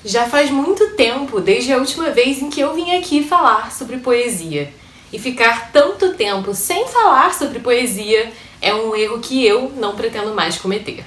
Já faz muito tempo desde a última vez em que eu vim aqui falar sobre poesia. E ficar tanto tempo sem falar sobre poesia é um erro que eu não pretendo mais cometer.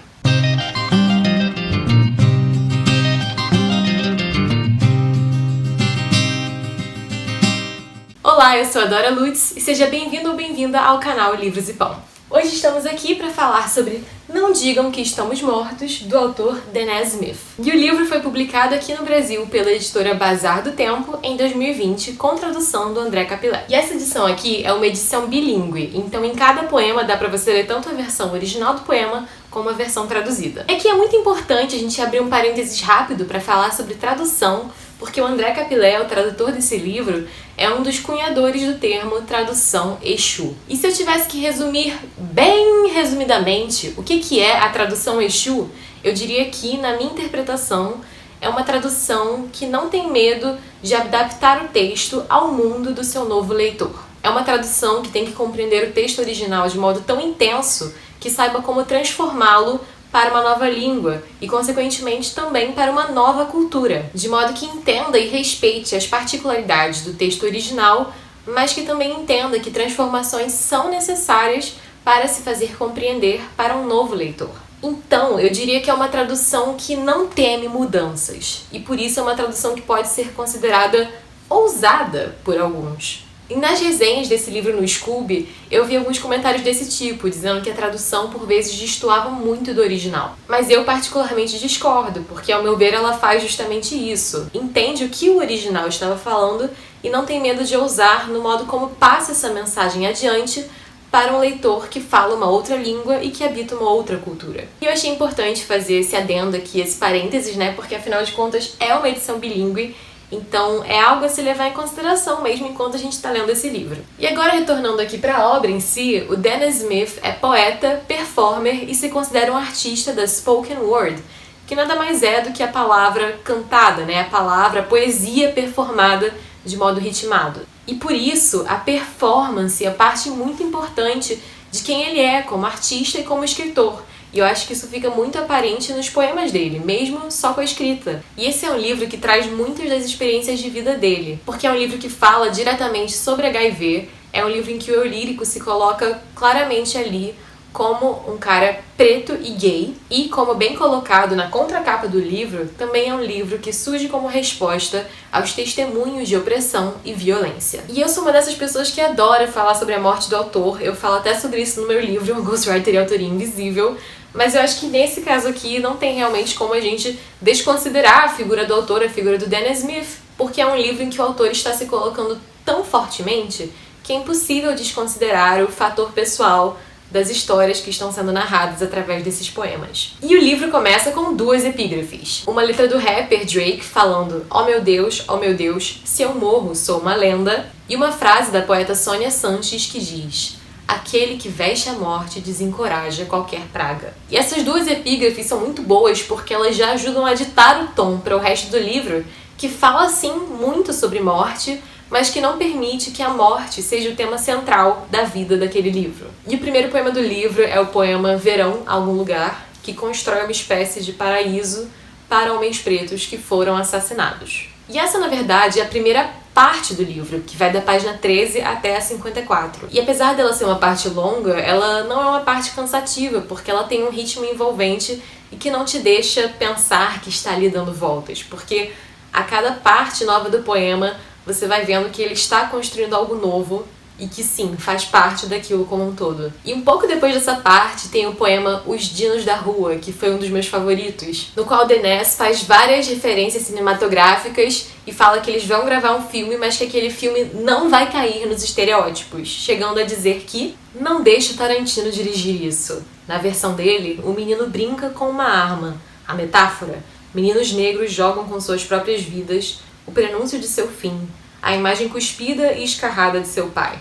Olá, eu sou a Dora Lutz e seja bem-vindo ou bem-vinda ao canal Livros e Pão. Hoje estamos aqui para falar sobre Não Digam Que Estamos Mortos, do autor Danez Smith. E o livro foi publicado aqui no Brasil pela editora Bazar do Tempo em 2020, com tradução do André Capilé. E essa edição aqui é uma edição bilíngue, então em cada poema dá para você ler tanto a versão original do poema como a versão traduzida. É que é muito importante a gente abrir um parênteses rápido para falar sobre tradução, porque o André Capilé, o tradutor desse livro, é um dos cunhadores do termo tradução Exu. E se eu tivesse que resumir bem resumidamente o que é a tradução Exu, eu diria que, na minha interpretação, é uma tradução que não tem medo de adaptar o texto ao mundo do seu novo leitor. É uma tradução que tem que compreender o texto original de modo tão intenso que saiba como transformá-lo para uma nova língua e, consequentemente, também para uma nova cultura, de modo que entenda e respeite as particularidades do texto original, mas que também entenda que transformações são necessárias para se fazer compreender para um novo leitor. Então, eu diria que é uma tradução que não teme mudanças, e por isso é uma tradução que pode ser considerada ousada por alguns. E nas resenhas desse livro no Scoob, eu vi alguns comentários desse tipo, dizendo que a tradução por vezes destoava muito do original. Mas eu particularmente discordo, porque ao meu ver ela faz justamente isso. Entende o que o original estava falando e não tem medo de ousar no modo como passa essa mensagem adiante para um leitor que fala uma outra língua e que habita uma outra cultura. E eu achei importante fazer esse adendo aqui, esse parênteses, porque afinal de contas é uma edição bilíngue. Então, é algo a se levar em consideração mesmo enquanto a gente está lendo esse livro. E agora, retornando aqui para a obra em si, o Danez Smith é poeta, performer e se considera um artista da spoken word, que nada mais é do que a palavra cantada, a palavra, a poesia performada de modo ritmado. E por isso, a performance é parte muito importante de quem ele é como artista e como escritor. E eu acho que isso fica muito aparente nos poemas dele, mesmo só com a escrita. E esse é um livro que traz muitas das experiências de vida dele, porque é um livro que fala diretamente sobre HIV, é um livro em que o eu lírico se coloca claramente ali como um cara preto e gay, e como bem colocado na contracapa do livro, também é um livro que surge como resposta aos testemunhos de opressão e violência. E eu sou uma dessas pessoas que adora falar sobre a morte do autor, eu falo até sobre isso no meu livro, Ghostwriter e Autoria Invisível, mas eu acho que nesse caso aqui não tem realmente como a gente desconsiderar a figura do autor, a figura do Danez Smith, porque é um livro em que o autor está se colocando tão fortemente que é impossível desconsiderar o fator pessoal das histórias que estão sendo narradas através desses poemas. E o livro começa com duas epígrafes. Uma letra do rapper Drake falando oh meu Deus, se eu morro, sou uma lenda. E uma frase da poeta Sônia Sanches que diz aquele que veste a morte desencoraja qualquer praga. E essas duas epígrafes são muito boas porque elas já ajudam a ditar o tom para o resto do livro, que fala sim muito sobre morte, mas que não permite que a morte seja o tema central da vida daquele livro. E o primeiro poema do livro é o poema Verão, Algum Lugar, que constrói uma espécie de paraíso para homens pretos que foram assassinados. E essa, na verdade, é a primeira parte do livro, que vai da página 13 até a 54. E apesar dela ser uma parte longa, ela não é uma parte cansativa, porque ela tem um ritmo envolvente e que não te deixa pensar que está ali dando voltas, porque a cada parte nova do poema você vai vendo que ele está construindo algo novo e que sim, faz parte daquilo como um todo. E um pouco depois dessa parte tem o poema Os Dinos da Rua, que foi um dos meus favoritos, no qual Danez faz várias referências cinematográficas e fala que eles vão gravar um filme, mas que aquele filme não vai cair nos estereótipos, chegando a dizer que não deixa o Tarantino dirigir isso. Na versão dele, o menino brinca com uma arma. A metáfora: meninos negros jogam com suas próprias vidas o prenúncio de seu fim, a imagem cuspida e escarrada de seu pai.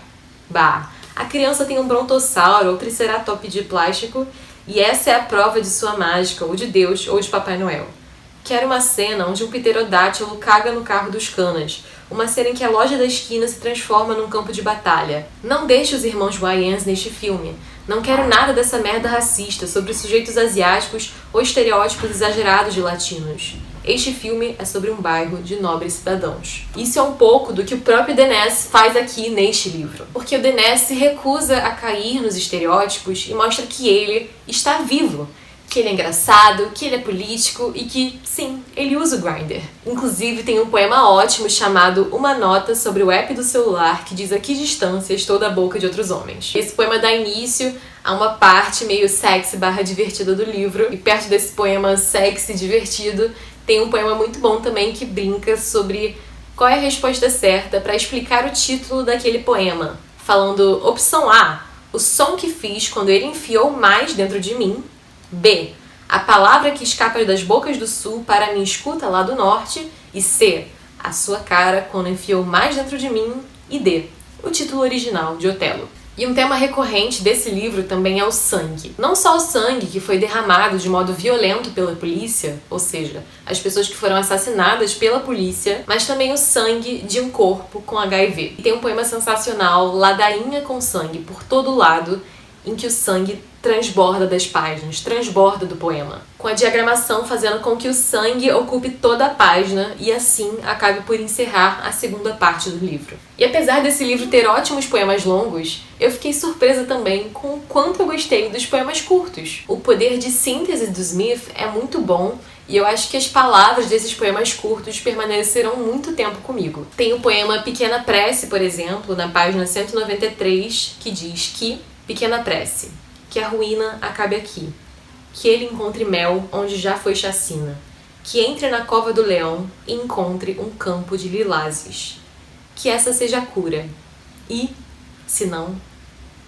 Bah, a criança tem um brontossauro ou triceratops de plástico e essa é a prova de sua mágica, ou de Deus, ou de Papai Noel. Quero uma cena onde um pterodátilo caga no carro dos canas, uma cena em que a loja da esquina se transforma num campo de batalha. Não deixe os irmãos Wayans neste filme. Não quero nada dessa merda racista sobre sujeitos asiáticos ou estereótipos exagerados de latinos. este filme é sobre um bairro de nobres cidadãos. Isso é um pouco do que o próprio Denes faz aqui neste livro. Porque o Denes se recusa a cair nos estereótipos e mostra que ele está vivo, que ele é engraçado, que ele é político e que, sim, ele usa o Grindr. Inclusive, tem um poema ótimo chamado Uma Nota sobre o app do celular que diz a que distância estou da boca de outros homens. Esse poema dá início a uma parte meio sexy / divertida do livro, e perto desse poema sexy e divertido tem um poema muito bom também que brinca sobre qual é a resposta certa para explicar o título daquele poema, falando opção A, o som que fiz quando ele enfiou mais dentro de mim. B, a palavra que escapa das bocas do sul para a minha escuta lá do norte. E C, a sua cara quando enfiou mais dentro de mim. E D, o título original de Otelo. E um tema recorrente desse livro também é o sangue. Não só o sangue que foi derramado de modo violento pela polícia, ou seja, as pessoas que foram assassinadas pela polícia, mas também o sangue de um corpo com HIV. E tem um poema sensacional, Ladainha com sangue por todo lado, em que o sangue transborda das páginas, transborda do poema, com a diagramação fazendo com que o sangue ocupe toda a página e assim acabe por encerrar a segunda parte do livro. E apesar desse livro ter ótimos poemas longos, eu fiquei surpresa também com o quanto eu gostei dos poemas curtos. O poder de síntese do Smith é muito bom e eu acho que as palavras desses poemas curtos permaneceram muito tempo comigo. Tem o poema Pequena Prece, por exemplo, na página 193, que diz que Pequena Prece, que a ruína acabe aqui, que ele encontre mel onde já foi chacina, que entre na cova do leão e encontre um campo de lilazes, que essa seja a cura, e, se não,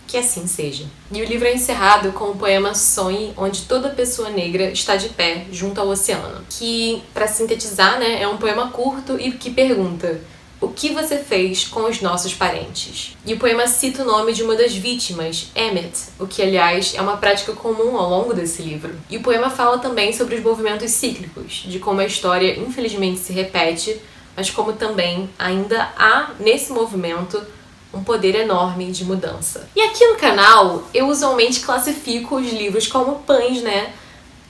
que assim seja. E o livro é encerrado com o poema Sonhe, onde toda pessoa negra está de pé junto ao oceano, que, para sintetizar, é um poema curto e que pergunta: o que você fez com os nossos parentes? E o poema cita o nome de uma das vítimas, Emmett, o que, aliás, é uma prática comum ao longo desse livro. E o poema fala também sobre os movimentos cíclicos, de como a história infelizmente se repete, mas como também ainda há nesse movimento um poder enorme de mudança. E aqui no canal, eu usualmente classifico os livros como pães,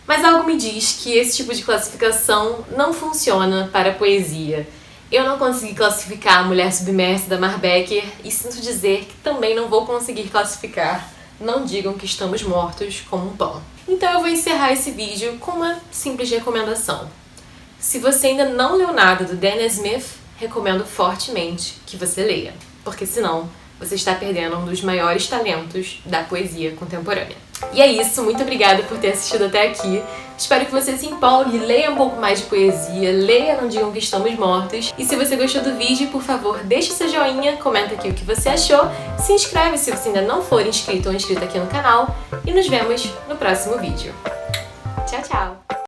Mas algo me diz que esse tipo de classificação não funciona para a poesia. Eu não consegui classificar A Mulher Submersa, da Mar Becker, e sinto dizer que também não vou conseguir classificar Não Digam que Estamos Mortos como um pão. Então eu vou encerrar esse vídeo com uma simples recomendação. Se você ainda não leu nada do Denes Smith, recomendo fortemente que você leia, porque senão você está perdendo um dos maiores talentos da poesia contemporânea. E é isso, muito obrigada por ter assistido até aqui. Espero que você se empolgue, leia um pouco mais de poesia, leia Não Digam que Estamos Mortos. E se você gostou do vídeo, por favor, deixe seu joinha, comenta aqui o que você achou, se inscreve se você ainda não for inscrito ou inscrita aqui no canal e nos vemos no próximo vídeo. Tchau, tchau!